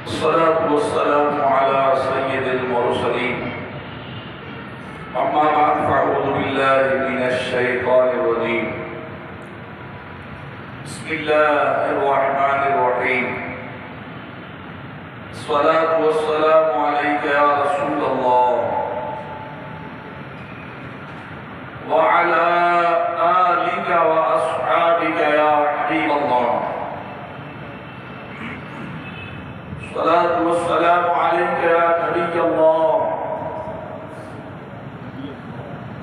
الصلاة والسلام على سيد المرسلين أما بعد فأعوذ بالله من الشيطان الرجيم بسم الله الرحمن الرحيم الصلاة والسلام عليك يا رسول الله وعلى آلك وأصحابك يا حبيب الله الصلاة والسلام عليك يا نبي الله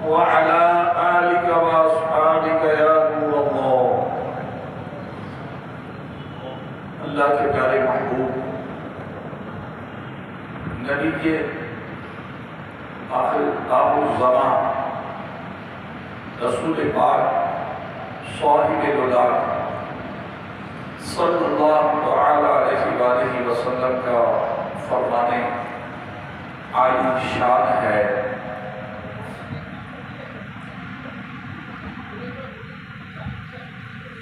وعلى آلك وأصحابك يا نور الله اللہ کے پیارے محبوب نبی کے آخر الزمان رسول پاک صاحب الہدى صلی اللہ علیہ وآلہ وسلم کا فرمان عالی شان ہے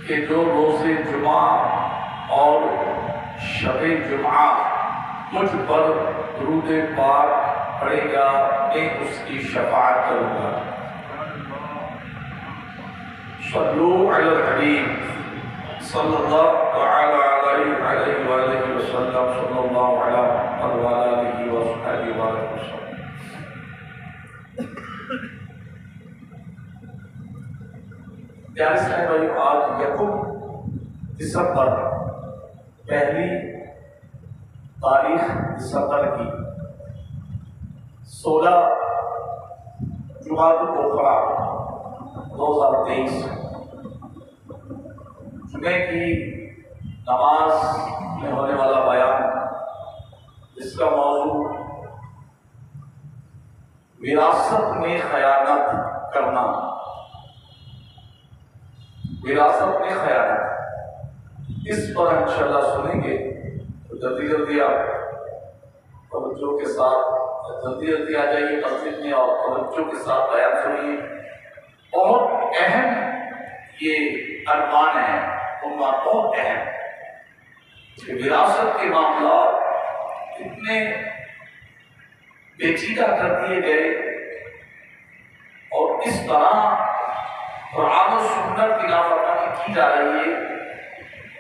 کہ جو روز جمعہ اور شب جمعہ مجھ پر درود پاک پڑھے گا میں اس کی شفاعت کروں گا۔ صلو علی الحبیب صلی اللہ علیہ وآلہ وسلم صلی اللہ علیہ وآلہ وسلم۔ پیارے اسلامی بھائیو، آج یکم دسمبر پہلی تاریخ دسمبر کی 16 جمادی الاخری 2023 جمعے کی نماز میں ہونے والا بیان، جس کا موضوع وراثت میں خیانت کرنا۔ وراثت میں خیانت، اس پر انشاءاللہ سنیں گے تو جلدی آپ توجہ کے ساتھ جلدی آ جائیے مسجد میں اور توجہ کے ساتھ بیان سنیے۔ بہت اہم یہ عنوان ہے، بہت اہم کہ وراثت کے معاملات اتنے پیچیدہ کر دیے گئے اور اس طرح قرآن و سنت کی نافرمانی کی جا رہی ہے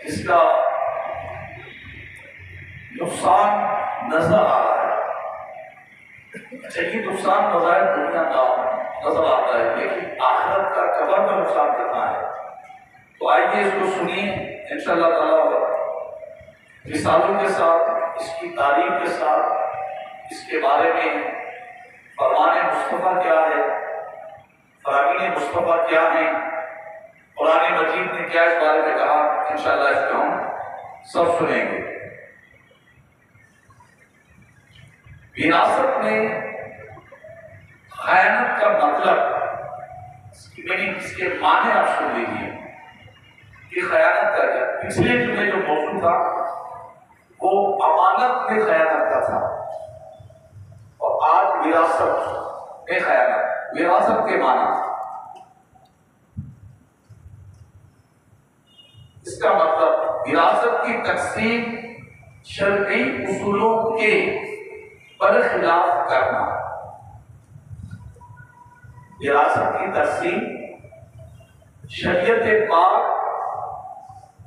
جس کا نقصان نظر آ رہا ہے۔ اچھا، یہ نقصان بظاہر دنیا کا نظر آتا ہے، لیکن آخرت کا قبر میں نقصان کرنا ہے۔ تو آئیے اس کو سنیے انشاءاللہ تعالیٰ مثالوں کے ساتھ، اس کی تعریف کے ساتھ، اس کے بارے میں فرمان مصطفیٰ کیا ہے، فرامین مصطفیٰ کیا ہیں، قرآن مجید نے کیا اس بارے میں کہا، انشاءاللہ اس کو ہم سب سنیں گے۔ وراثت میں خیانت کا مطلب، اس کے معنی آپ سن لیجیے کہ خیانت کا کیا۔ پچھلے جمعے جو موضوع تھا وہ امانت میں خیانت کا تھا، اور آج وراثت میں خیانت۔ وراثت کے معنی، اس کا مطلب وراثت کی تقسیم شرعی اصولوں کے برخلاف کرنا۔ وراثت کی تقسیم شریعت پاک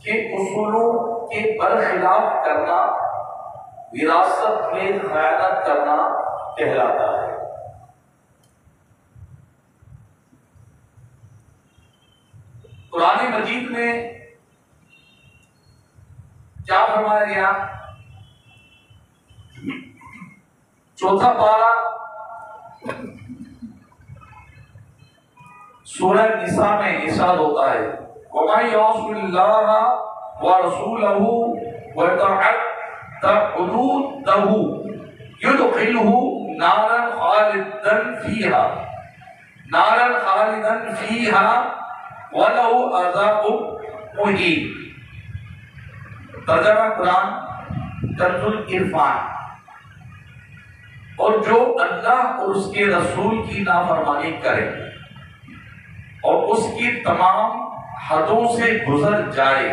کے اصولوں کے برخلاف کرنا وراثت میں خیانت کرنا کہلاتا ہے۔ قرآن مجید میں کیا فرمایا گیا؟ 4 پارہ سورہ نساء میں ارشاد ہوتا ہے وَمَن يَعْصِ اللَّهَ وَرَسُولَهُ وَيَتَعَدَّ حُدُودَهُ يُدْخِلْهُ نَارًا خَالِدًا فِيهَا وَلَهُ عَذَابٌ مُهِينٌ۔ ترجمہ قرآن کنز العرفان۔ اور جو اللہ اور اس کے رسول کی نافرمانی کرے اور اس کی تمام حدوں سے گزر جائے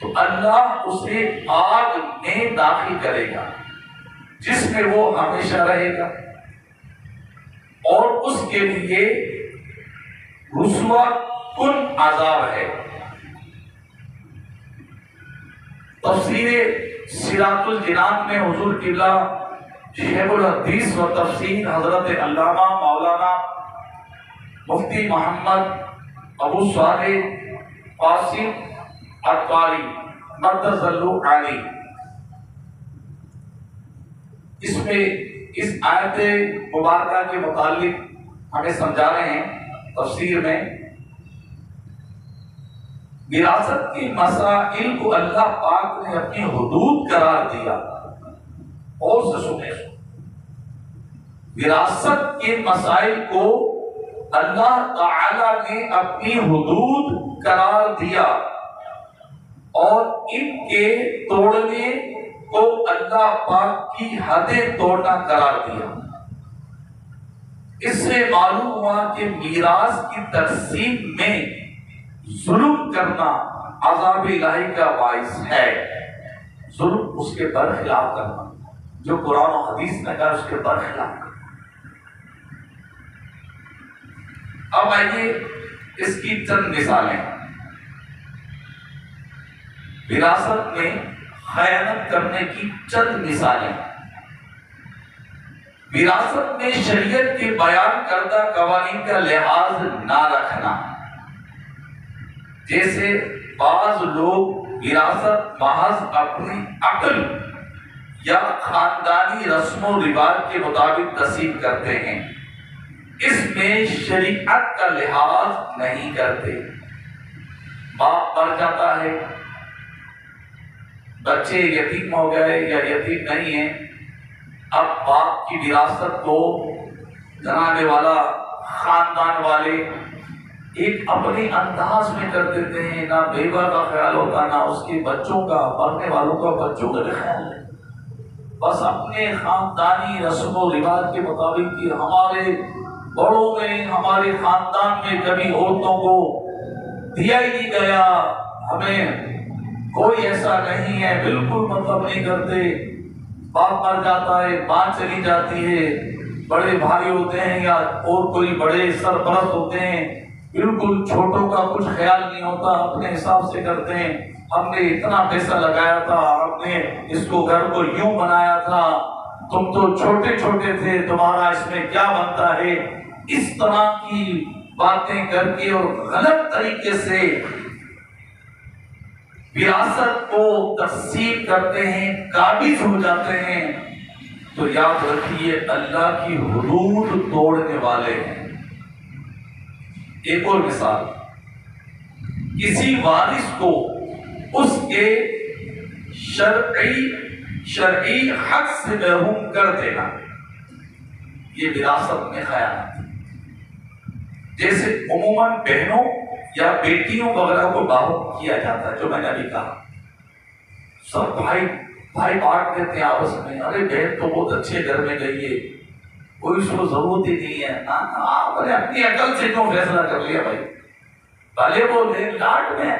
تو اللہ اسے آگ میں داخل کرے گا جس میں وہ ہمیشہ رہے گا، اور اس کے لیے رسوا کن عذاب ہے۔ تفسیر صراط الجنان میں حضور قبلہ شیخ الحدیث و تفسیر حضرت علامہ مولانا مفتی محمد ابو صالح قاسم عطاری مقدس اللہ علی اس میں اس آیت مبارکہ کے متعلق ہمیں سمجھا رہے ہیں تفسیر میں، وراثت کے مسائل کو اللہ پاک نے اپنی حدود قرار دیا، اور سے سنے، وراثت کے مسائل کو اللہ تعالی نے اپنی حدود قرار دیا، اور ان کے توڑنے کو اللہ پاک کی حدیں توڑنا قرار دیا۔ اس سے معلوم ہوا کہ میراث کی تقسیم میں ظلم کرنا عذاب الہی کا باعث ہے۔ ظلم اس کے برخلاف کرنا، جو قرآن و حدیث نے کہا اس کے برخلاف کرنا۔ اب آئیے اس کی چند مثالیں۔ وراثت میں خیانت کرنے کی چند مثالیں۔ وراثت میں شریعت کے بیان کردہ قوانین کا لحاظ نہ رکھنا، جیسے بعض لوگ وراثت محض اپنی عقل یا خاندانی رسم و رواج کے مطابق تقسیم کرتے ہیں، اس میں شریعت کا لحاظ نہیں کرتے۔ باپ مر جاتا ہے، بچے یتیم ہو گئے یا یتیم نہیں ہیں، اب باپ کی وراثت کو جنانے والا خاندان والے ایک اپنے انداز میں کر دیتے ہیں، نہ بیوہ کا خیال ہوتا، نہ اس کے بچوں کا، مرنے والوں کا بچوں کا خیال ہے، بس اپنے خاندانی رسم و رواج کے مطابق کہ ہمارے بڑوں میں، ہمارے خاندان میں کبھی عورتوں کو دیا ہی نہیں گیا، ہمیں کوئی ایسا نہیں ہے، بالکل مطلب نہیں کرتے۔ باپ مر جاتا ہے، ماں چلی جاتی ہے، بڑے بھائی ہوتے ہیں یا اور کوئی بڑے سرپرست ہوتے ہیں، بالکل چھوٹوں کا کچھ خیال نہیں ہوتا، اپنے حساب سے کرتے ہیں، ہم نے اتنا پیسہ لگایا تھا، ہم نے اس کو گھر کو یوں بنایا تھا، تم تو چھوٹے چھوٹے تھے، تمہارا اس میں کیا بنتا ہے، اس طرح کی باتیں کر کے اور غلط طریقے سے وراثت کو تقسیم کرتے ہیں، قابض ہو جاتے ہیں، تو یاد رکھیے اللہ کی حدود توڑنے والے ہیں۔ ایک اور مثال، کسی وارث کو اس کے شرعی حق سے محروم کر دینا، یہ وراثت میں خیانت ہے۔ جیسے عموماً بہنوں یا بیٹیوں وغیرہ کو محروم کیا جاتا ہے، جو میں نے ابھی کہا، سب بھائی بانٹ دیتے ہیں آپس میں، ارے بہن تو بہت اچھے گھر میں گئی ہے، کوئی اس کو ضرورت ہی نہیں ہے، آپ نے اپنی عقل سے کیوں فیصلہ کر لیا بھائی، پہلے وہ لاٹ میں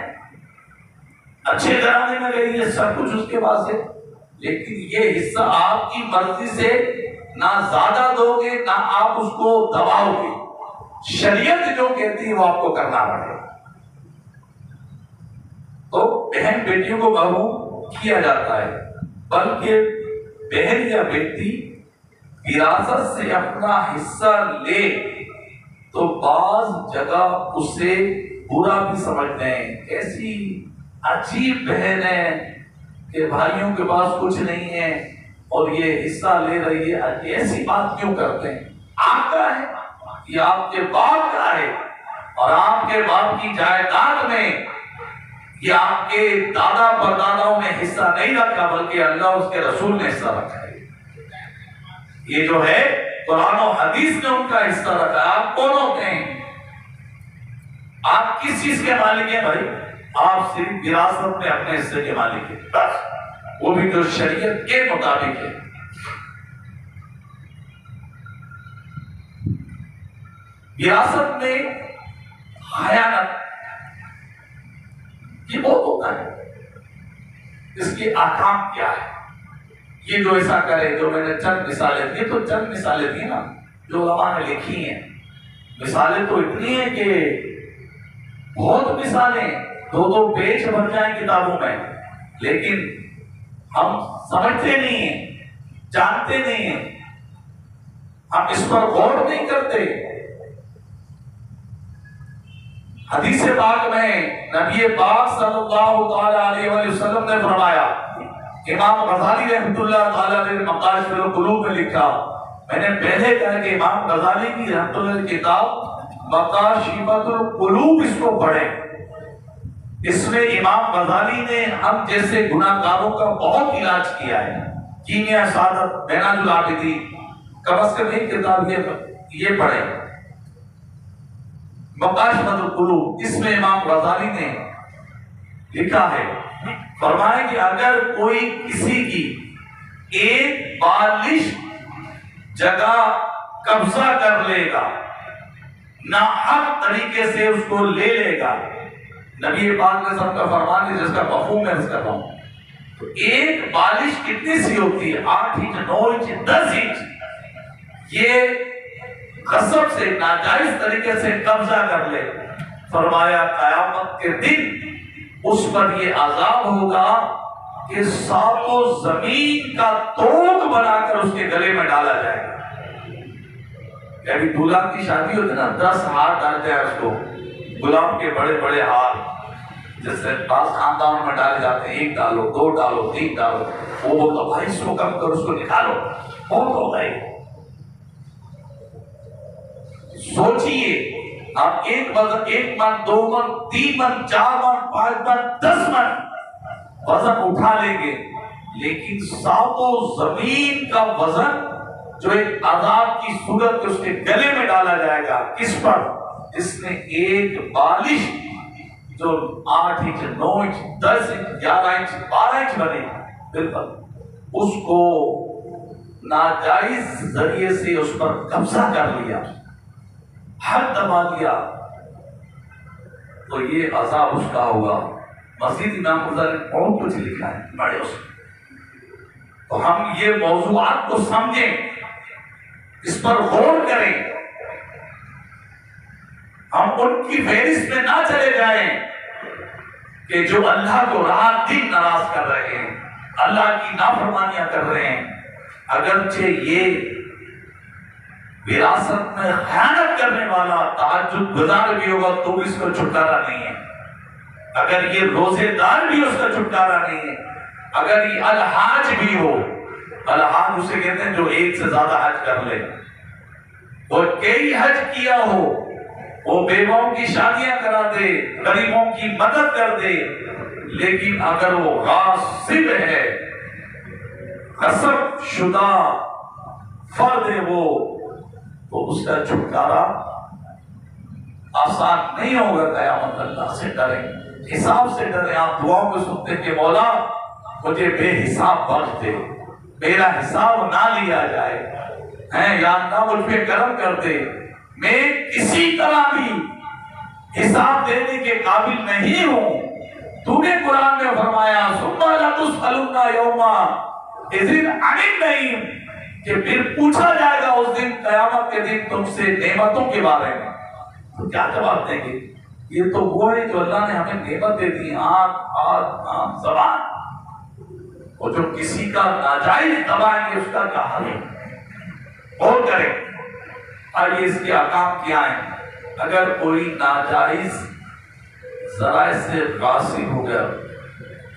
اچھے گھرانے میں گئی ہے، سب کچھ اس کے پاس ہے، لیکن یہ حصہ آپ کی مرضی سے نہ زیادہ دو گے نہ آپ اس کو دباؤ گے، شریعت جو کہتی ہے وہ آپ کو کرنا پڑے گا۔ تو بہن بیٹیوں کو محروم کیا جاتا ہے، بلکہ بہن یا بیٹی وراثت سے اپنا حصہ لے تو بعض جگہ اسے برا بھی سمجھتے ہیں، ایسی عجیب بہن ہے کہ بھائیوں کے پاس کچھ نہیں ہے اور یہ حصہ لے رہی ہے، ایسی بات کیوں کرتے ہیں؟ آپ کا ہے، یہ آپ کے باپ کا ہے، اور آپ کے باپ کی جائیداد میں یہ آپ کے دادا پرداداؤں نے حصہ نہیں رکھا، بلکہ اللہ اس کے رسول نے حصہ رکھا ہے۔ یہ جو ہے قرآن و حدیث نے ان کا حصہ رکھا ہے۔ آپ کون ہوتے ہیں؟ آپ کس چیز کے مالک ہیں بھائی؟ آپ صرف وراثت میں اپنے حصے کے مالک ہیں، بس، وہ بھی جو شریعت کے مطابق ہے۔ وراثت میں خیانت یہ بہت ہوتا ہے، اس کے احکام کیا ہے؟ یہ جو ایسا کرے، جو میں نے چند مثالیں دی، تو چند مثالیں دی نا جو علماء نے لکھی ہیں. مثالیں تو اتنی ہیں کہ بہت مثالیں، 2 پیج بن جائیں کتابوں میں، لیکن ہم سمجھتے نہیں ہیں، جانتے نہیں ہیں، ہم اس پر غور نہیں کرتے. حدیث پاک میں نبی پاک صلی اللہ علیہ وسلم نے فرمایا، امام غزالی رحمۃ اللہ تعالیٰ نے مقاصد القلوب میں لکھا، میں نے پہلے کہا کہ امام غزالی کی رحمۃ اللہ کی کتاب مقاصد القلوب اس کو پڑھیں. اس میں امام غزالی نے ہم جیسے گناہ گاروں کا بہت علاج کیا ہے. کیمیا سعادت، منہاج العابدین، کم از کم ایک کتاب یہ پڑھیں، مقاصد القلوب. اس میں امام غزالی نے لکھا ہے، فرمایا کہ اگر کوئی کسی کی ایک بالش جگہ قبضہ کر لے گا، ناحق طریقے سے اس کو لے لے گا، نبی پاک نے سب کا فرمان ہے جس کا مفہوم میں عرض کر رہا ہوں. تو ایک بالش کتنی سی ہوتی ہے؟ 8 انچ، 9 انچ، 10 انچ. یہ غصب سے، ناجائز طریقے سے قبضہ کر لے، فرمایا قیامت کے دن اس پر یہ عذاب ہوگا کہ 7 زمین کا توق بنا کر اس کے گلے میں ڈالا جائے گا. ابھی دلہن کی شادی ہوتی ہے نا، 10 ہار ڈالتے ہیں اس کو، غلام کے بڑے بڑے ہار، جیسے بعض خاندانوں میں ڈالے جاتے ہیں، 1 ڈالو، 2 ڈالو، 3 ڈالو. وہ بولتا بھائی اس کو کم کرو، اس کو نکالو، بہت ہو گئے. سوچئے آپ 1 من، 2 من، 3 من، 4 من، 5 من، 10 من وزن اٹھا لیں گے، لیکن 7 زمین کا وزن جو ایک عذاب کی صورت اس کے گلے میں ڈالا جائے گا. کس پر؟ اس نے ایک بالش جو 8 inch, 9 inch, 10 inch, 11 inch, 12 inch بنے، بالکل اس کو ناجائز ذریعے سے اس پر قبضہ کر لیا، حد دبا لیا، تو یہ عذاب اس کا ہوگا. مزید امام غزالی نے بہت کچھ لکھا ہے بڑے اس میں. تو ہم یہ موضوعات کو سمجھیں، اس پر غور کریں، ہم ان کی فہرست میں نہ چلے جائیں کہ جو اللہ کو رات دن ناراض کر رہے ہیں، اللہ کی نافرمانیاں کر رہے ہیں. اگرچہ یہ وراثت میں خیانت کرنے والا تہجد گزار بھی ہوگا تو بھی اس کو چھٹکارا نہیں ہے. اگر یہ روزے دار بھی اس کا چھٹکارا نہیں ہے. اگر یہ الحاج بھی ہو، الحاج اسے کہتے ہیں جو 1 سے زیادہ حج کر لے، وہ کئی حج کیا ہو، وہ بیواؤں کی شادیاں کرا دے، غریبوں کی مدد کر دے، لیکن اگر وہ غاصب ہے، غصب شدہ فرد ہے وہ، تو اس کا چھٹکارا آسان نہیں ہوگا. قیامت اللہ سے ڈریں، حساب سے ڈریں. آپ دعاؤں میں سنتے ہیں کہ مولا مجھے بے حساب بخش دے، میرا حساب نہ لیا جائے، یا اللہ مجھ پہ کرم کر دے، میں کسی طرح بھی حساب دینے کے قابل نہیں ہوں. تو نے قرآن میں فرمایا ثم لتسألن یومئذ عن النعیم، کہ پھر پوچھا جائے گا اس دن، قیامت کے دن تم سے نعمتوں کے بارے میں. تو کیا جواب دیں گے؟ یہ تو وہ ہے جو اللہ نے ہمیں نعمت دے دی، آنکھ، ہاتھ، کان، زبان، اور جو کسی کا ناجائز دبائیں گے اس کا کیا حل ہے؟ اور کریں. آئیے اس کے احکام کیا ہیں. اگر کوئی ناجائز ذرائع سے غاصب ہو گیا،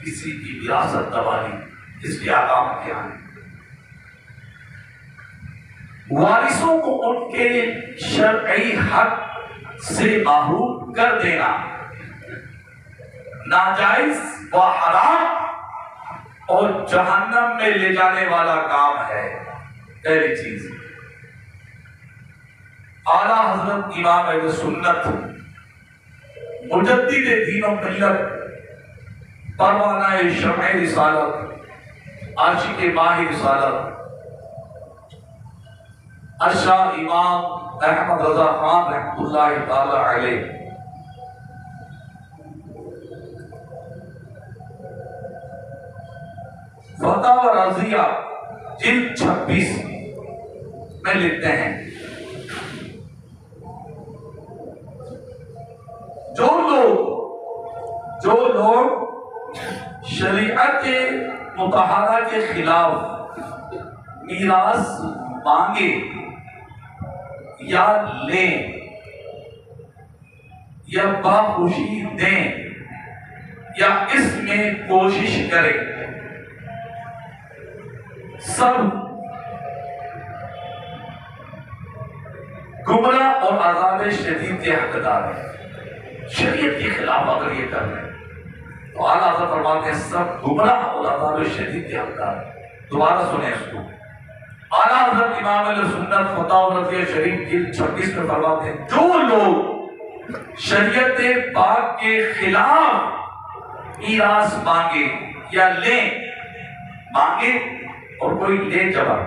کسی کی وراثت دبا لی، اس کے احکام کیا ہیں؟ وارثوں کو ان کے شرعی حق سے محروم کر دینا ناجائز و حرام اور جہنم میں لے جانے والا کام ہے. پہلی چیز، اعلیٰ حضرت امام اہل سنت مجدد دین و ملت، پروانہ شمع رسالت، عاشق ماہ رسالت، ارشاد امام احمد رضا خان رحمۃ اللہ تعالی علیہ، فتاوی رضیہ جلد 26 میں لکھتے ہیں جو لوگ شریعت مطہرہ کے خلاف میراث مانگے یا لیں یا باخوشی دیں یا اس میں کوشش کریں، سب گمراہ اور عذاب شدید کے حقدار ہیں۔ شریعت کے خلاف اگر یہ کر رہے ہیں تو اعلیٰ حضرت فرماتے ہیں سب گمراہ اور عذاب شدید کے حقدار ہیں۔ دوبارہ سنیں اس کو، اعلیٰ حضرت امام اہل سنت فتاوی رضیہ شریف جلد 26 میں فرماتے ہیں جو لوگ شریعت پاک کے خلاف میراث مانگے یا لیں، مانگے اور کوئی لے جواب،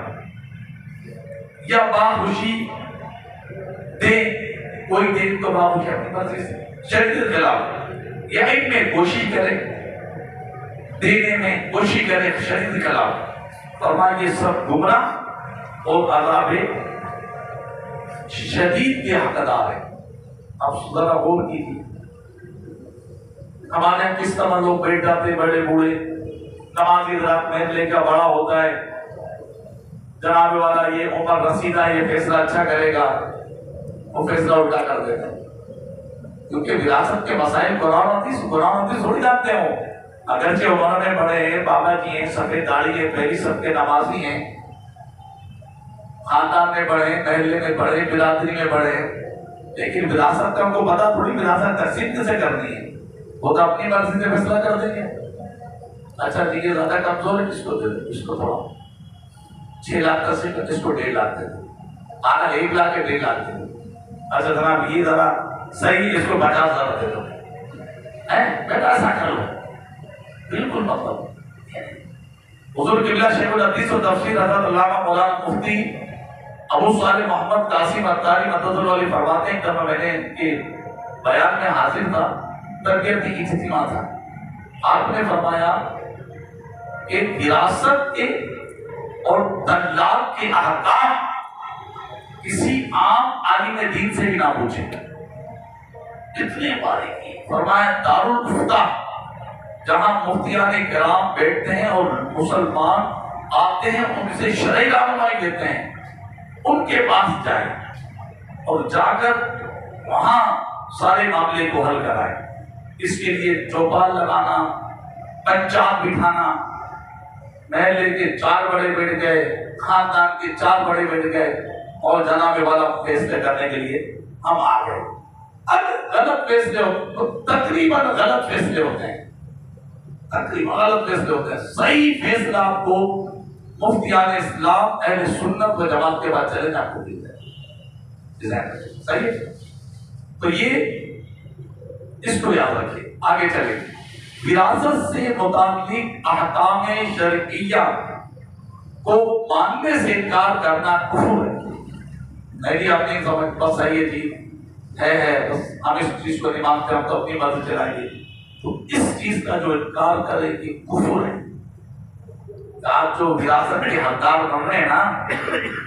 یا باخوشی دے، کوئی دے تو باخوشی اپنی مرضی سے شریعت کے خلاف، یا ان میں کوشش کرے، دینے میں کوشش کرے شریعت کے خلاف، فرمایا یہ سب گمراہ اور عذاب شدید کے حقدار ہیں۔ اب ذرا غور کیجیے، ہمارے یہاں کس طرح لوگ بیٹھ جاتے بڑے بوڑھے، نمازی رات محلے کا بڑا ہوتا ہے، جناب والا یہ عمر رسیدہ ہے، یہ فیصلہ اچھا کرے گا، وہ فیصلہ الٹا کر دیتا ہے، کیونکہ وراثت کے مسائل قرآن حدیث تھوڑی جانتے ہوں۔ اگرچہ عمر میں بڑے ہیں، بابا جی ہیں، سفید داڑھی ہے، پہلی سب کے نمازی ہیں، خاندان میں بڑھے، محلے میں بڑھے، برادری میں بڑھے، لیکن وراثت کا ان کو پتا تھوڑی وراثت تقسیم کیسے کرنی ہے، وہ تو اپنی مرضی سے فیصلہ کر دیں گے۔ اچھا جی یہ زیادہ کمزور ہے، اس کو دے دیں، اس کو تھوڑا 6 لاکھ کا سیٹ، اس کو 1.5 لاکھ دے دیں، آنا 1 لاکھ کے 1.5 لاکھ دے دیں۔ اچھا جناب یہ ذرا صحیح، اس کو 50,000 دے دو، بیٹا ایسا کر لو، بالکل مطلب حضور قبلہ شیخ الحدیث و تفسیر حضرت علامہ مولانا مفتی ابو صالح محمد قاسم عطاری مدد اللہ علیہ فرماتے ہیں، جب میں نے ان کے بیان میں حاضر تھا، تربیتی اجتماع تھا، آپ نے فرمایا کہ وراثت کے اور طلاق کے احکام کسی عام عالم دین سے بھی نہ پوچھیں، اتنے باریکی فرمایا دارالفتہ جہاں مفتیان کرام بیٹھتے ہیں اور مسلمان آتے ہیں ان سے شرعی رہنمائی لیتے ہیں، ان کے پاس جائیں اور جا کر وہاں سارے معاملے کو حل کرائیں۔ اس کے لیے چوپال لگانا، پنچات بٹھانا، محلے کے 4 بڑے بیٹھ گئے، خاندان کے 4 بڑے بیٹھ گئے اور جناب والا فیصلے کرنے کے لیے ہم آ گئے۔ اگر غلط فیصلے ہو تو تقریباً غلط فیصلے ہوتے ہیں، تقریباً غلط فیصلے ہوتے ہیں، صحیح فیصلہ آپ کو مفتیان اسلام اہل سنت و جماعت کے بعد چلے آپ کو مل جائے، صحیح ہے؟ تو یہ اس کو یاد رکھیے، آگے چلیں۔ وراثت سے متعلق احکام شرعیہ کو ماننے سے انکار کرنا کفر ہے۔ نہیں آپ نہیں سمجھ، بس صحیح ہے جی، ہے بس ہم اس چیز کو نہیں مانتے، ہم تو اپنی مرضی چلائیں گے، تو اس چیز کا جو انکار کرے کہ کفر ہے۔ آپ جو وراثت کے حقدار بن رہے ہیں نا،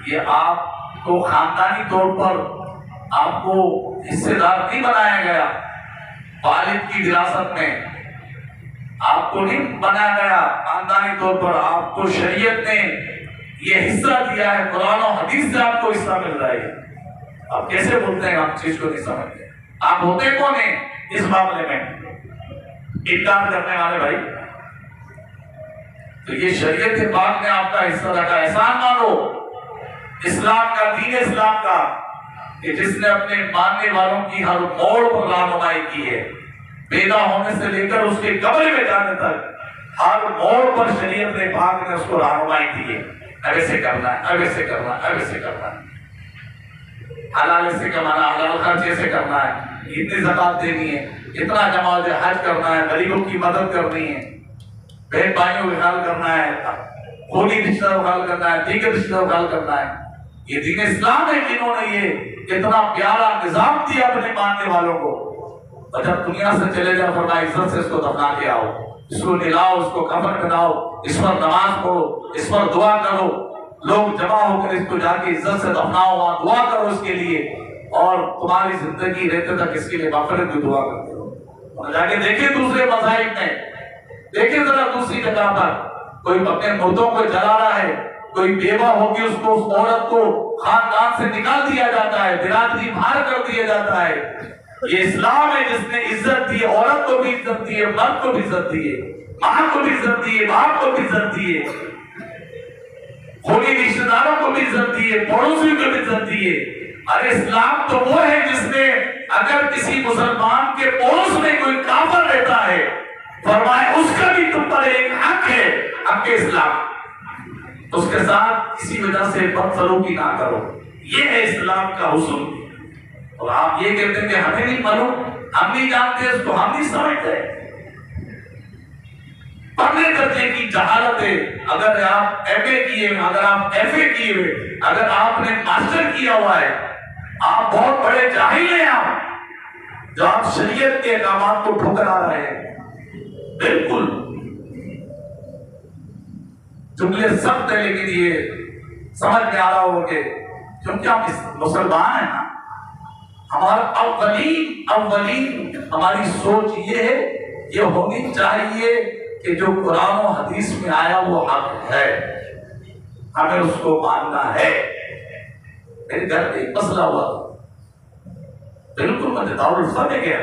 یہ آپ کو خاندانی طور پر آپ کو حصے دار نہیں بنایا گیا، والد کی وراثت میں آپ کو نہیں بنایا گیا، خاندانی طور پر آپ کو شریعت نے یہ حصہ دیا ہے، قرآن و حدیث سے آپ کو حصہ مل رہا ہے۔ آپ کیسے بولتے ہیں، آپ چیز کو نہیں سمجھتے؟ آپ ہوتے کون ہیں اس معاملے میں انکار کرنے والے بھائی؟ تو یہ شریعت پاک نے آپ کا حصہ رکھا، احسان مانو اسلام کا، دین اسلام کا، کہ جس نے اپنے ماننے والوں کی ہر موڑ پر رہنمائی کی ہے، پیدا ہونے سے لے کر اس کے قبر میں جانے تک ہر موڑ پر شریعت پاک نے اس کو رہنمائی دی ہے، ایسے کرنا ہے، ایسے کرنا ہے، ایسے کرنا ہے، حلال سے کمانا، حلال خرچ ایسے کرنا ہے، اتنی زکات دینی ہے، اتنا جماعت حج کرنا ہے، غریبوں کی مدد کرنی ہے، بہن بھائیوں کا خیال کرنا ہے، خونی رشتہ کا خیال کرنا ہے، دیگر رشتہ کا خیال کرنا ہے۔ یہ دین اسلام ہے جنہوں نے یہ اتنا پیارا نظام دیا اپنے ماننے والوں کو، اور جب دنیا سے چلے جا فرمایا عزت سے اس کو دفنا کے آؤ، اس کو نلاؤ، اس کو کفن بناؤ، اس پر نماز پڑھو، اس پر دعا کرو، لوگ جمع ہو کر اس کو جا کے عزت سے دفناؤ، وہاں دعا کرو اس کے لیے، اور تمہاری زندگی رہتے تک اس کے لیے مغفرت کی دعا کرتے ہو۔ اور جا کے دیکھیں دوسرے مذاہب میں، دیکھیں ذرا دوسری جگہ پر کوئی اپنے مردوں کو جلا رہا ہے، کوئی بیوہ ہوگی اس کو، اس عورت کو خاندان سے نکال دیا جاتا ہے، برادری باہر کر دیا جاتا ہے۔ یہ اسلام ہے جس نے عزت دی ہے، عورت کو بھی عزت دی ہے، مرد کو بھی عزت دی ہے، ماں کو بھی عزت دی ہے، باپ کو بھی عزت دی ہے، خونی رشتہ داروں کو بھی عزت دی ہے، پڑوسیوں کو بھی عزت دی ہے۔ ارے اسلام تو وہ ہے جس نے اگر کسی مسلمان کے پڑوس میں کوئی کافر رہتا ہے، فرمائے اس کا بھی تم پر ایک حق ہے، حق اسلام، اس کے ساتھ کسی وجہ سے بدسلوکی نہ کرو۔ یہ ہے اسلام کا حسن۔ اور آپ یہ کہتے ہیں کہ ہمیں نہیں معلوم، ہم نہیں جانتے، اس کو ہم نہیں سمجھتے۔ پڑھنے درجے کی جہالت ہے۔ اگر آپ ایم اے کیے، اگر آپ ایف اے کیے ہوئے، اگر آپ نے ماسٹر کیا ہوا ہے، آپ بہت بڑے جاہل ہیں، آپ جو آپ شریعت کے احکامات کو ٹھکرا رہے ہیں۔ بالکل جملے سخت ہے، لیکن یہ سمجھ میں آ رہا ہو کہ کیونکہ ہم مسلمان ہیں نا، ہمارا اولین ہماری سوچ یہ ہے، یہ ہونی چاہیے کہ جو قرآن و حدیث میں آیا وہ حق ہے، ہمیں اس کو ماننا ہے۔ میرے گھر میں ایک مسئلہ ہوا، بالکل میں دارالفتہ میں گیا،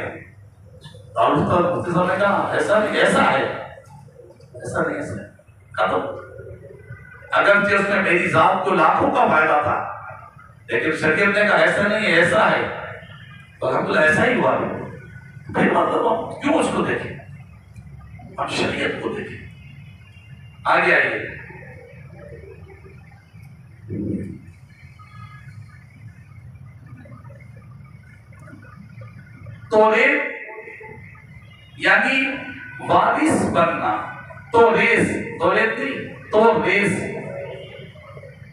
دارالفتہ مفتی صاحب نے کہا ایسا نہیں، ایسا ہے، ایسا نہیں، ایسا ہے، ختم۔ اگرچہ اس میں میری ذات کو لاکھوں کا فائدہ تھا، لیکن شریعت نے کہا ایسا نہیں، ایسا ہے، تو الحمدللہ ایسا ہی ہوا۔ پھر مطلب ہم کیوں اس کو دیکھیں، ہم شریعت کو دیکھیں۔ آگے آئیے، توریت یعنی وارث بننا، توریث، توریت نہیں، توریث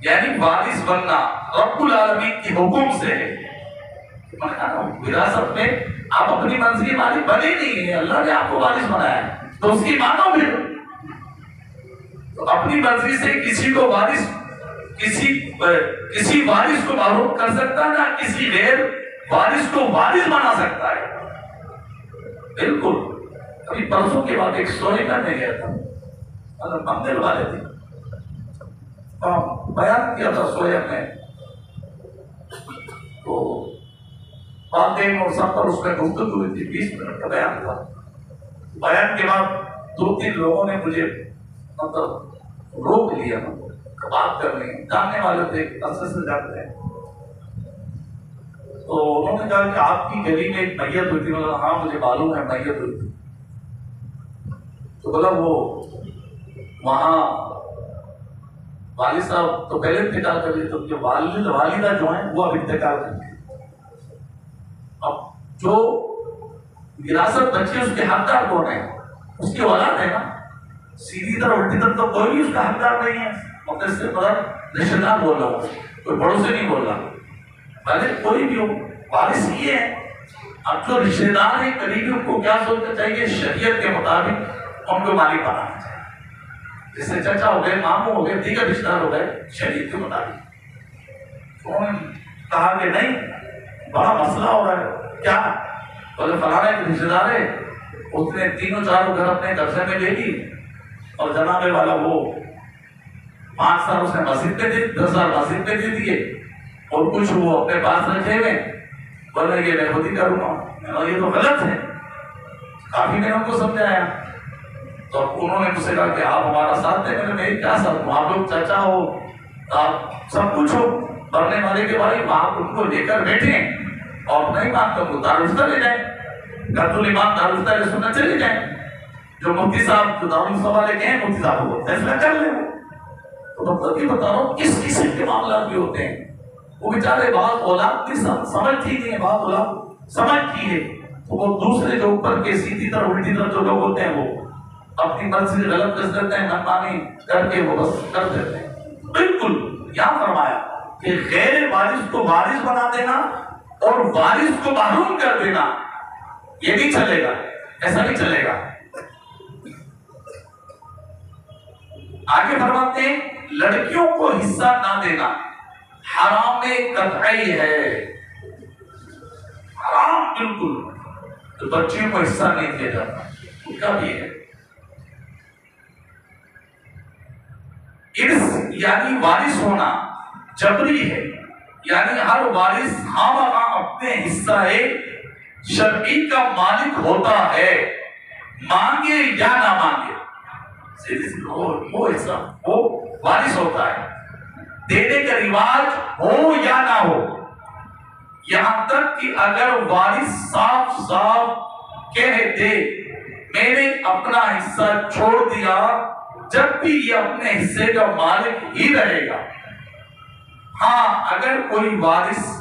یعنی وارث بننا رب العالمین کی حکم سے ہے۔ وراثت میں آپ اپنی منزل مالک بنے نہیں ہیں، اللہ نے آپ کو وارث بنایا ہے، تو اس کی مانو پھر۔ تو اپنی مرضی سے کسی کو وارث، کسی وارث کو محروم کر سکتا ہے، نہ کسی غیر وارث کو وارث بنا سکتا ہے۔ بالکل۔ ابھی پرسوں کے بعد ایک سوئے کرنے گیا تھا، مندر والے تھے، بیان کیا تھا سوئے میں، تو والدین اور سب پر اس میں گفتگو ہوئی تھی، 20 منٹ کا بیان تھا۔ بیان کے بعد 2-3 لوگوں نے مجھے مطلب روک لیا بات کرنے، جاننے والے تھے، عرصے سے جانتے ہیں، تو انہوں نے کہا کہ آپ کی گلی میں ایک میت ہوئی تھی۔ مطلب ہاں مجھے معلوم ہے میت ہوئی تھی۔ تو بولا وہ وہاں والد صاحب تو پہلے انتقال کر دیے، تو جو والدہ جو ہیں وہ اب انتقال کر گئے۔ اب جو وراثت بچی اس کے حقدار کون ہے؟ اس کی اولاد ہے نا، سیدھی طرح الٹی طرح تو کوئی بھی اس کا حقدار نہیں ہے۔ مطلب سے مطلب رشتہ دار بول رہا ہوں، کوئی بڑوں سے نہیں بول رہا، پہلے کوئی بھی ہو، وارث یہ ہے۔ اب جو رشتہ دار ہیں قریبی کو کیا سوچنا چاہیے؟ شریعت کے مطابق ان کو مالک بنانا چاہیے، جیسے چچا ہو گئے، ماموں ہو گئے، دیگر رشتہ دار ہو گئے، شریعت کے مطابق۔ انہوں نے کہا کہ نہیں، بڑا مسئلہ ہو رہا ہے۔ کیا؟ بولے فلانا ایک رشتہ دار ہے، اس نے 3-4 گھر اپنے قبضے میں لے لی، اور جناب والا وہ 5 سال اس نے مسجد پہ دے، 10 سال مسجد پہ دے دیے، اور کچھ وہ اپنے پاس رکھے ہوئے، بولے کہ میں خود ہی کروں گا۔ یہ تو غلط ہے، کافی میں نے ان کو سمجھایا، تو انہوں نے مجھ سے کہا کہ آپ ہمارا ساتھ دیں۔ میں نے کیا ساتھ دوں؟ آپ لوگ چچا ہو، آپ سب کچھ ہو، مرنے والے کے بارے میں آپ ان کو لے کر بیٹھیں، اور نہیں مانتا وہ دارالفتہ لے جائیں، قتل ایمان دارالفتہ لے سننا چلے جائیں، جو مفتی صاحب جو دارالفتہ والے کے ہیں مفتی صاحب وہ فیصلہ کر لیں۔ تو مطلب یہ بتا رہا ہوں کس قسم کے معاملات بھی ہوتے ہیں۔ وہ بیچارے بعض اولاد بھی سمجھتی نہیں ہے، بعض اولاد سمجھتی ہے، تو وہ دوسرے جو اوپر کے سیدھی طرح الٹی طرح جو لوگ ہوتے ہیں وہ اپنی مرضی سے غلط کر دیتے ہیں، منمانی کر کے وہ بس کر دیتے ہیں۔ بالکل یہاں فرمایا کہ غیر وارث کو وارث بنا دینا اور وارث کو محروم کر دینا، یہ نہیں چلے گا، ایسا نہیں چلے گا۔ آگے فرماتے ہیں لڑکیوں کو حصہ نہ دینا حرام قطعی ہے، حرام بالکل، تو بچیوں کو حصہ نہیں دیا جاتا، ان کا بھی ہے۔ ارث یعنی وارث ہونا جبری ہے، یعنی ہر وارث خواہ اپنے حصہ شرعی کا مالک ہوتا ہے، مانگے یا نہ مانگے، وہ حصہ وہ وارث ہوتا ہے، دینے کا رواج ہو یا نہ ہو۔ یہاں تک کہ اگر وارث صاف صاف کہہ دے میں نے اپنا حصہ چھوڑ دیا، جب بھی یہ اپنے حصے کا مالک ہی رہے گا۔ ہاں اگر کوئی وارث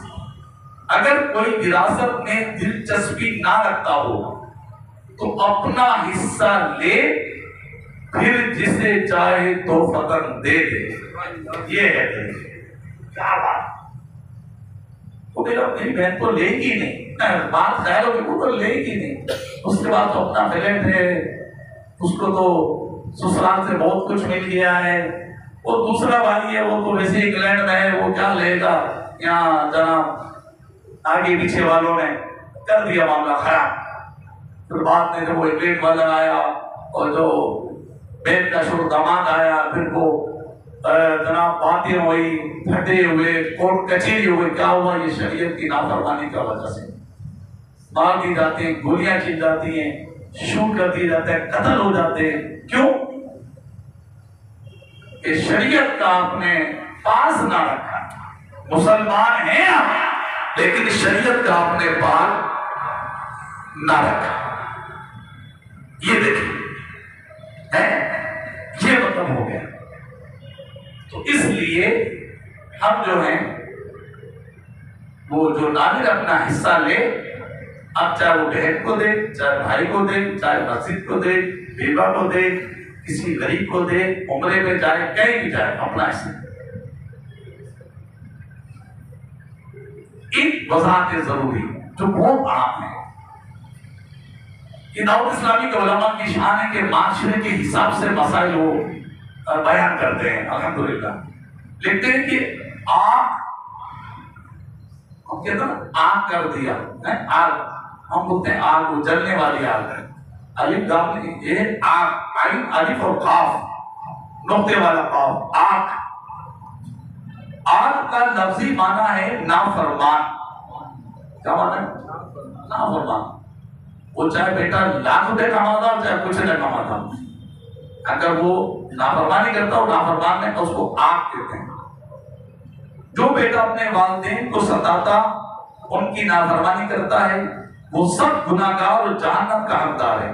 اگر کوئی وراثت میں دلچسپی نہ رکھتا ہو تو اپنا حصہ لے، پھر جسے چاہے تو فتن دے دے، یہ ہے کیا بات۔ وہ میرا میری بہن تو لے گی نہیں، بات خیر ہوگی وہ تو لے گی نہیں، اس کے بعد تو اپنا فلیٹ ہے، اس کو تو سسرال سے بہت کچھ مل گیا ہے، وہ دوسرا والی ہے وہ تو ویسے انگلینڈ میں ہے، وہ کیا لے گا، یہاں جناب آگے پیچھے والوں نے کر دیا معاملہ خراب۔ پھر بعد میں جب وہ انگلینڈ والا آیا اور جو بہن کا شروع داماد آیا، پھر وہ جناب باتیں ہوئی، پھٹے ہوئے، کورٹ کچہری ہوئے، کیا ہوا، یہ شریعت کی نافرمانی کا وجہ سے مار دی جاتی ہیں، گولیاں چل جاتی ہیں، شوٹ کر دی جاتے ہیں، قتل ہو جاتے ہیں۔ کیوں کہ شریعت کا آپ نے پاس نہ رکھا۔ مسلمان ہیں آپ لیکن شریعت کا آپ نے پاس نہ رکھا۔ یہ دیکھیں یہ مطلب ہو گیا۔ تو اس لیے ہم جو ہیں وہ جو ناظر اپنا حصہ لے، اب چاہے وہ بہن کو دے، چاہے بھائی کو دے، چاہے مسجد کو دے، بیوہ کو دے، کسی غریب کو دے، عمرے میں جائے، کہیں بھی جائے، اپنا حصہ۔ ایک وضاحت ضروری جو بہت عام ہے، یہ دعوت اسلامی کے علماء کی شان ہے کہ معاشرے کے حساب سے مسائل وہ بیان کرتے ہیں، الحمدللہ۔ لکھتے ہیں کہ آگ، ہم کہتے ہیں آگ کر دیا، آگ ہم بولتے ہیں آگ، وہ جلنے والی آگ ہے، الف لام یہ آگ، عین الف اور قاف نقطے والا قاف، آگ۔ آگ کا لفظی معنی ہے نافرمان۔ کیا معنی ہے؟ نافرمان۔ وہ چاہے بیٹا لاکھ روپے کماتا ہو چاہے کچھ نہ کماتا ہو، اگر وہ نافرمانی کرتا ہو، نافرمان ہے تو اس کو آگ کہتے ہیں۔ جو بیٹا اپنے والدین کو ستاتا، ان کی نافرمانی کرتا ہے، وہ سب گناہگار اور جہنم کا حقدار ہے۔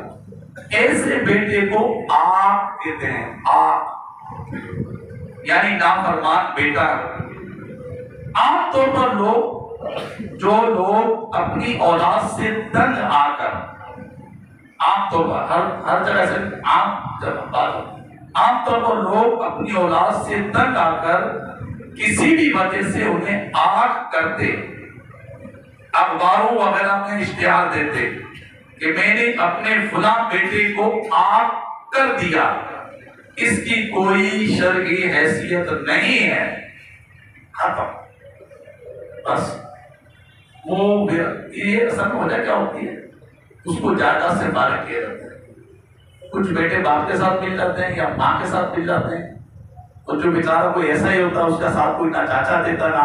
ایسے بیٹے کو آگ کہتے ہیں، آگ یعنی نافرمان بیٹا۔ عام طور پر جو لوگ اپنی اولاد سے تنگ آ کر، عام طور پر ہر جگہ سے عام طور پر لوگ اپنی اولاد سے تنگ آ کر کسی بھی وجہ سے انہیں آگ کرتے، اخباروں وغیرہ میں اشتہار دیتے کہ میں نے اپنے فلاں بیٹے کو آگ کر دیا، اس کی کوئی شرعی حیثیت نہیں ہے، ختم۔ بس وہ یہ اصل میں وجہ کیا ہوتی ہے، اس کو جائیداد سے فارغ کیا جاتا ہے۔ کچھ بیٹے باپ کے ساتھ مل جاتے ہیں یا ماں کے ساتھ مل جاتے ہیں، اور جو بیچارہ کوئی ایسا ہی ہوتا ہے، اس کا ساتھ کوئی نہ چاچا دیتا، نہ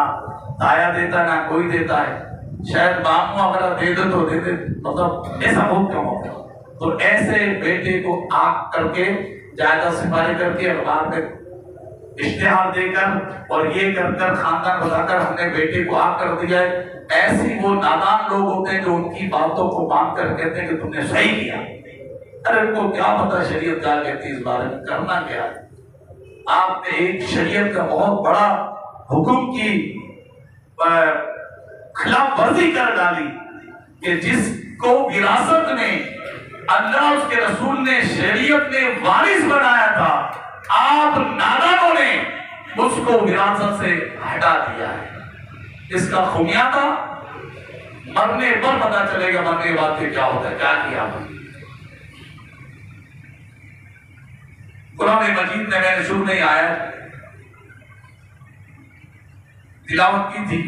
تایا دیتا، نہ کوئی دیتا ہے، شاید ماموں اگر دے دے تو دے دے، مطلب ایسا بہت کم ہوتا ہے۔ تو ایسے بیٹے کو آگ کر کے جائیداد سے فارغ کر کے اخبار میں اشتہار دے کر اور یہ کر کر خاندان بتا کر ہم نے بیٹے کو آگ کر دیا ہے، ایسی وہ نادان لوگ ہوتے ہیں جو ان کی باتوں کو مان کر کہتے ہیں کہ تم نے صحیح کیا۔ ارے ان کو کیا پتا شریعت کیا کہتی ہے، اس بارے میں کرنا کیا ہے۔ آپ نے ایک شریعت کا بہت بڑا حکم کی خلاف ورزی کر ڈالی کہ جس کو وراثت میں اللہ اس کے رسول نے شریعت نے وارث بنایا تھا، آپ نادانوں نے اس کو وراثت سے ہٹا دیا ہے۔ اس کا خمیازہ مرنے پر پتا چلے گا، مرنے کے بعد کیا ہوتا ہے، کیا کیا۔ قرآن مجید میں نے شروع میں آیت تلاوت کی تھی،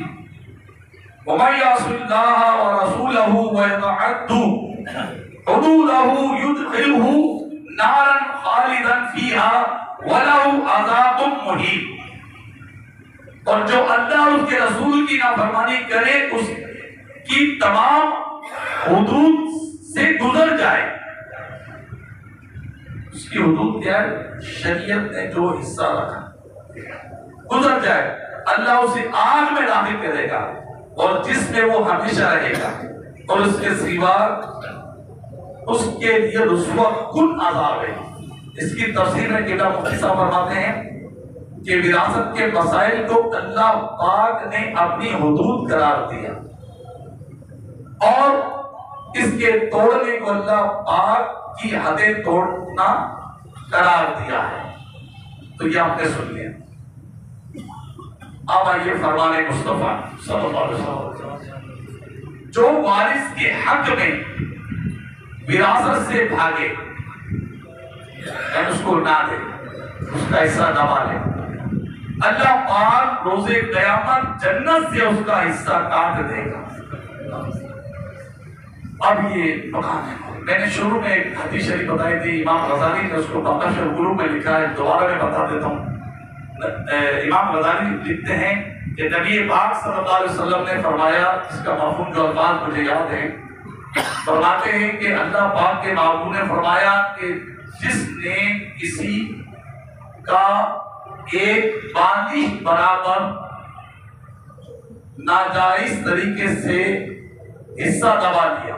وَمَن يَعْصِ اللَّهَ وَرَسُولَهُ وَيَتَعَدَّ حُدُودَهُ يُدْخِلْهُ نَارًا خَالِدًا فِيهَا وَلَهُ عَذَابٌ مُّهِينٌ۔ اور جو اللہ اور اس کے رسول کی نافرمانی کرے اس کی تمام حدود سے گزر جائے، اس کی حدود کیا ہے؟ شریعت نے جو حصہ رکھا گزر جائے، اللہ اسے آگ میں داخل کرے گا اور جس میں وہ ہمیشہ رہے گا، اور اس کے سوا اس کے لیے رسوا کن عذاب ہے۔ اس کی تفسیر میں کتاب مفتی صاحب فرماتے ہیں کہ وراثت کے مسائل کو اللہ پاک نے اپنی حدود قرار دیا اور اس کے توڑنے کو اللہ پاک کی حدیں توڑنا قرار دیا ہے۔ تو یہ آپ نے سن لیا۔ اب آئیے فرمان مصطفیٰ صلی اللہ علیہ وسلم، جو وارث کے حق میں وراثت سے بھاگے، اس کو نہ دے، اس کا حصہ نہ مالے، اللہ پاک روز قیامت جنت سے اس کا حصہ کاٹ دے گا۔ اب یہ مقام ہے، میں نے شروع میں ایک حدیث شریف بتائی تھی، امام غزالی نے اس کو بقش القلوب میں لکھا ہے، دوبارہ میں بتا دیتا ہوں۔ امام غزالی لکھتے ہیں کہ نبی پاک صلی اللہ علیہ وسلم نے فرمایا، اس کا مفہوم جو الفاظ مجھے یاد ہے، فرماتے ہیں کہ اللہ پاک کے محبوب نے فرمایا کہ جس نے کسی کا ایک بالغ برابر ناجائز طریقے سے حصہ دبا لیا،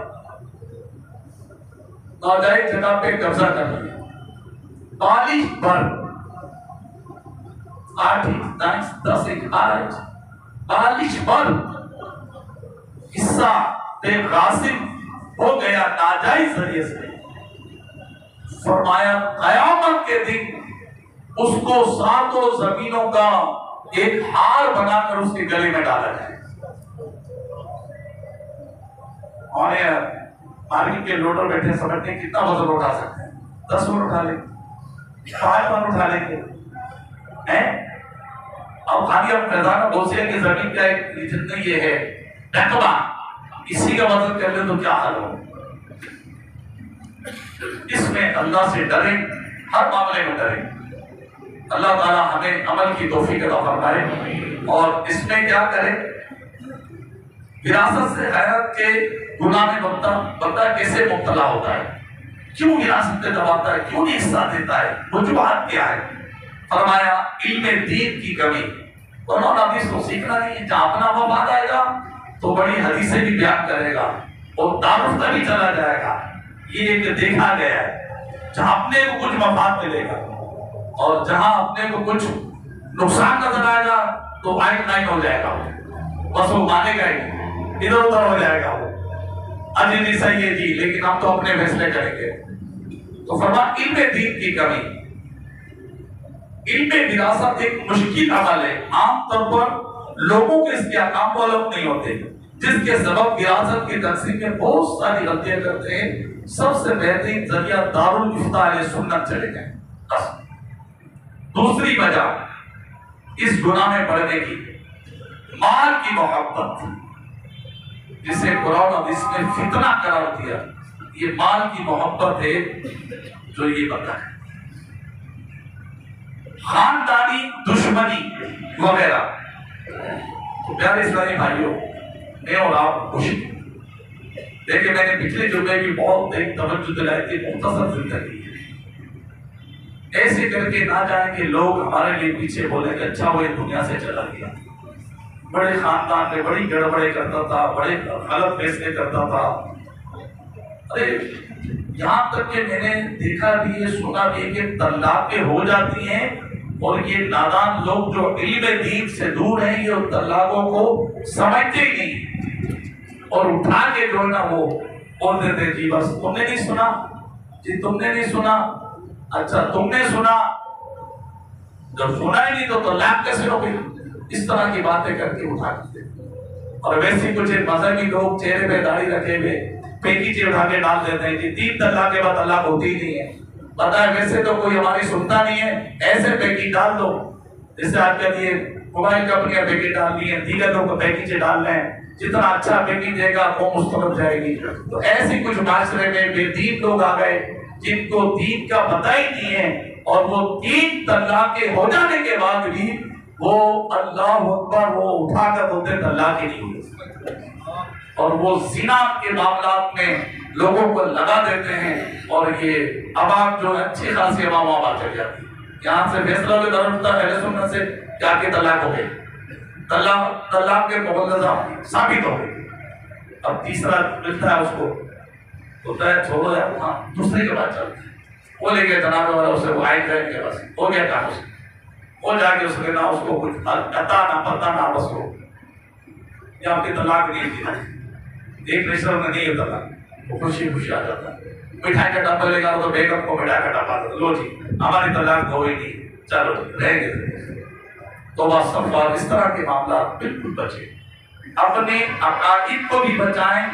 ناجائز جگہ پہ قبضہ کر لیا، بالغ بھر 8 10 بالغ بھر حصہ بے غاصب ہو گیا ناجائز ذریعے سے، فرمایا قیامت کے دن اس کو 7 زمینوں کا ایک ہار بنا کر اس کے گلے میں ڈالا جائے۔ ہمارے آرمی کے لوڈر بیٹھے سمجھتے ہیں کتنا وزن اٹھا سکتے ہیں، 10 من اٹھا لیں گے، 5 من اٹھا لیں گے۔ اب خالی ہم فیضانہ بوسیہ کی زمین کا ایک جتنا یہ ہے رقبہ، اسی کا وزن کر لیں تو کیا حال ہو۔ اس میں اللہ سے ڈریں، ہر معاملے میں ڈریں۔ اللہ تعالیٰ ہمیں عمل کی توفیق عطا فرمائے۔ اور اس میں کیا کرے، وراثت سے حیات کے گناہ میں بندہ کیسے مبتلا ہوتا ہے، کیوں وراثت سے دباتا ہے، کیوں نہیں حصہ دیتا ہے، وجوہات کیا ہے؟ فرمایا علم دین کی کمی، قرآن حدیث کو سیکھنا نہیں ہے، جہاں اپنا مفاد آئے گا تو بڑی حدیثیں بھی بیان کرے گا اور دارفتہ بھی چلا جائے گا۔ یہ ایک دیکھا گیا ہے، جہاں اپنے کو کچھ مفاد ملے گا اور جہاں اپنے کو کچھ نقصان نظر آئے گا تو آئن نائن ہو جائے گا، بس وہ مانے گا ہی، ادھر ادھر ہو جائے گا وہ، اجی جی صحیح ہے جی، لیکن ہم تو اپنے فیصلے کریں گے۔ تو فرمایا علم دین کی کمی۔ علم وراثت ایک مشکل عمل ہے، عام طور پر لوگوں کے اس کے احکام معلوم نہیں ہوتے، جس کے سبب وراثت کی تقسیم میں بہت ساری غلطیاں کرتے ہیں۔ سب سے بہترین ذریعہ دارالفتاء علیہ سنت چلے گئے۔ دوسری وجہ اس گناہ میں پڑنے کی مال کی محبت، جسے قرآن حدیث نے فتنہ قرار دیا، یہ مال کی محبت ہے جو یہ بتا ہے، خاندانی دشمنی وغیرہ۔ تو پیارے اسلامی بھائیوں، میں اور آپ خوشی دیکھیں، میں نے پچھلے جمعے بھی بہت ایک توجہ دلائی تھی، مختصر زندگی ہے، ایسے کر کے نہ جائیں کہ لوگ ہمارے لیے پیچھے بولیں کہ اچھا وہ اس دنیا سے چلا گیا، بڑے خاندان میں بڑی گڑبڑے کرتا تھا، بڑے غلط فیصلے کرتا تھا۔ ارے یہاں تک کہ میں نے دیکھا بھی ہے، سنا بھی ہے کہ طلاقیں ہو جاتی ہیں اور یہ نادان لوگ جو علم دین سے دور ہیں، یہ طلاقوں کو سمجھتے ہی نہیں اور اٹھا کے جو ہے نا وہ بول دیتے جی بس تم نے نہیں سنا، جی تم نے نہیں سنا، اچھا تم نے سنا، جب سنا ہی نہیں تو طلاق کیسے ہو گئی؟ اس طرح کی باتیں کر کے اٹھا دیتے۔ اور ویسے کچھ مذہبی لوگ چہرے پہ داڑھی رکھے ہوئے پیکی چی اٹھا کے ڈال دیتے ہیں جی 3 طلاق کے بعد طلاق ہوتی ہی نہیں ہے، بتائیں ویسے تو کوئی ہماری سنتا نہیں ہے، ایسے پیکج ڈال دو جیسے آپ کے لیے موبائل کمپنیاں پیکج ڈال دی ہیں، دیگر لوگ پیکج ڈال رہے ہیں، جتنا اچھا پیکج دے گا وہ مستقبل جائے گی۔ تو ایسے کچھ معاشرے میں بے دین لوگ آ گئے جن کو دین کا پتہ ہی نہیں ہے، اور وہ 3 طلاق کے ہو جانے کے بعد بھی وہ اللہ اکبر وہ اٹھا کر بولتے طلاق ہی نہیں ہوئی، اور وہ زنا کے معاملات میں لوگوں کو لگا دیتے ہیں، اور یہ عوام جو ہے اچھی خاصی عوام آباد چل جاتی ہے۔ یہاں سے فیصلہ کے درجہ اہل سنت سے کیا کہ طلاق ہو گئی، طلاق کے مغلظہ ثابت ہو گئی، اب تیسرا ملتا ہے اس کو ہوتا ہے چھوڑو یار، ہاں دوسرے کے بعد چلتے ہیں، وہ لے کے جناب والا اسے وہ آئے گئے کہ بس ہو گیا کام، اس وہ جا کے اس نے نہ اس کو کچھ عطا نہ پتہ نہ بس ہو یا آپ کی طلاق نہیں دی، ایک رشتہ میں نہیں ہوتا تھا، وہ خوشی خوشی آ جاتا ہے، مٹھائی کا ڈبہ لے گا تو بیگم کو مٹھائی کا ڈبہ لو جی ہماری طلاق ہو ہی نہیں، چلو رہ گئے۔ تو استغفار، اس طرح کے معاملات بالکل بچے، اپنے عقائد کو بھی بچائیں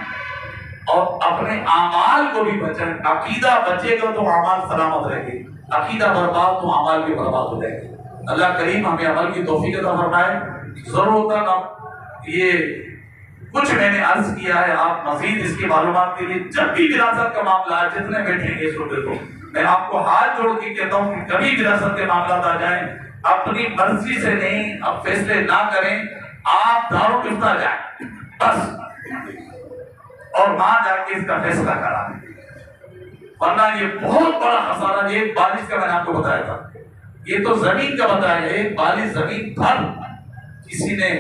اور اپنے اعمال کو بھی بچائیں۔ عقیدہ بچے گا تو اعمال سلامت رہیں گے، عقیدہ برباد تو اعمال بھی برباد ہو جائیں گے۔ اللہ کریم ہمیں عمل کی توفیق عطا فرمائے۔ ضرورت ہے یہ کچھ میں نے عرض کیا ہے، آپ مزید اس کی معلومات کے لیے جب بھی وراثت کا معاملہ ہے جتنے بیٹھیں گے سنتے تو میں آپ کو ہاتھ جوڑ کے کہتا ہوں کہ کبھی وراثت کے معاملات آ جائیں اپنی مرضی سے نہیں، اب فیصلے نہ کریں، آپ دارالفتہ جائیں بس، اور وہاں جا کے اس کا فیصلہ کرائیں، ورنہ یہ بہت بڑا خسارہ۔ ایک بالش کا میں نے آپ کو بتایا تھا، یہ تو زمین کا بتایا ہے، ایک بالش زمین پر کسی نے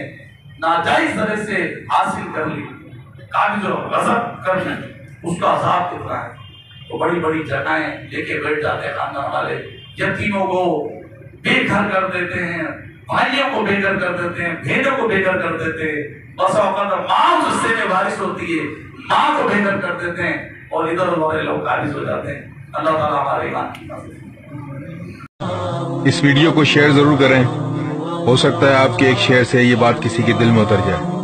ناجائز طرح سے حاصل کر لی، قابض و غصب کر لی، اس کا عذاب کتنا ہے۔ تو بڑی بڑی جگہیں لے کے بیٹھ جاتے ہیں خاندان والے، یتیموں کو بے گھر کر دیتے ہیں، بھائیوں کو بے گھر کر دیتے ہیں، بہنوں کو بے گھر کر دیتے ہیں، بس اوقات ماں اس سے میں بارش ہوتی ہے ماں کو بے گھر کر دیتے ہیں، اور ادھر والے لوگ قابض ہو جاتے ہیں۔ اللہ تعالیٰ ہمارے ایمان کی اس ویڈیو کو شیئر ضرور کریں، ہو سکتا ہے آپ کے ایک شیئر سے یہ بات کسی کے دل میں اتر جائے۔